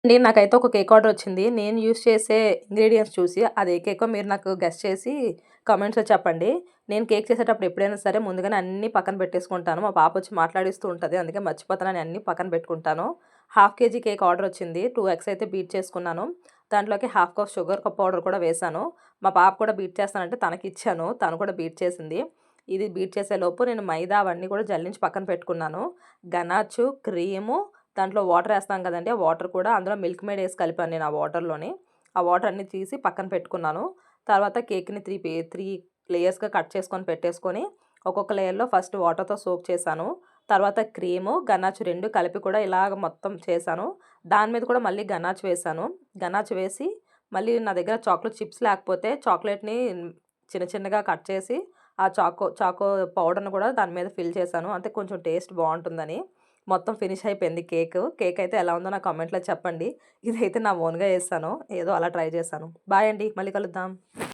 నాకైతే ఒక cake order వచ్చింది. నేను యూజ్ చేసే ఇంగ్రీడియెంట్స్ చూసి అది ఏ కేకో మీరు నాకు గెస్ చేసి కామెంట్స్‌లో చెప్పండి. నేను కేక్ చేసేటప్పుడు ఎప్పుడైనా సరే ముందుగానే అన్నీ పక్కన పెట్టేసుకుంటాను. మా పాపొచ్చి మాట్లాడిస్తూ ఉంటది. అందుకే మర్చిపోతానని అన్నీ పక్కన పెట్టుకుంటాను. హాఫ్ కేజీ కేక్ ఆర్డర్ వచ్చింది. 2 ఎగ్స్ అయితే బీట్ చేసుకున్నాను. దాంట్లోకి హాఫ్ కప్ షుగర్ పౌడర్ కూడా వేశాను. మా పాప కూడా బీట్ చేస్తానంటే తనకిచ్చాను. తను కూడా బీట్ చేసింది. ఇది బీట్ చేసేలోపు నేను మైదా అవన్నీ కూడా జల్లించి పక్కన పెట్టుకున్నాను. గనాచు, క్రీము దాంట్లో వాటర్ ఏస్తాం కదండీ! ఆ వాటర్ కూడా అందులో మిల్క్ మేడ్ ఏసి కలిపాను నేను ఆ వాటర్‌లోని. ఆ వాటర్ అన్నీ తీసి పక్కన పెట్టుకున్నాను. తర్వాత కేక్‌ని 3 లేయర్స్‌గా కట్ చేసుకొని పెట్టేసుకొని, ఒక్కొక్క లేయర్‌లో ఫస్ట్ వాటర్‌తో సోక్ చేశాను. తర్వాత క్రీము, గనాచు 2 కలిపి కూడా ఇలాగ మొత్తం చేశాను. దాని మీద కూడా మళ్ళీ గనాచు వేశాను. గనాచు వేసి మళ్ళీ నా దగ్గర చాక్లేట్ చిప్స్ లేకపోతే చాక్లేట్‌ని చిన్న చిన్నగా కట్ చేసి ఆ చాకో పౌడర్‌ని కూడా దాని మీద ఫిల్ చేశాను. అంటే కొంచెం టేస్ట్ బావుంటుందని. మొత్తం ఫినిష్ అయిపోయింది కేకు. కేక్ అయితే ఎలా ఉందో నాకు కామెంట్‌లో చెప్పండి. ఇదైతే నా ఓన్‌గా చేశాను. ఏదో అలా ట్రై చేశాను. బాయ్ అండి. మళ్ళీ కలుద్దాం.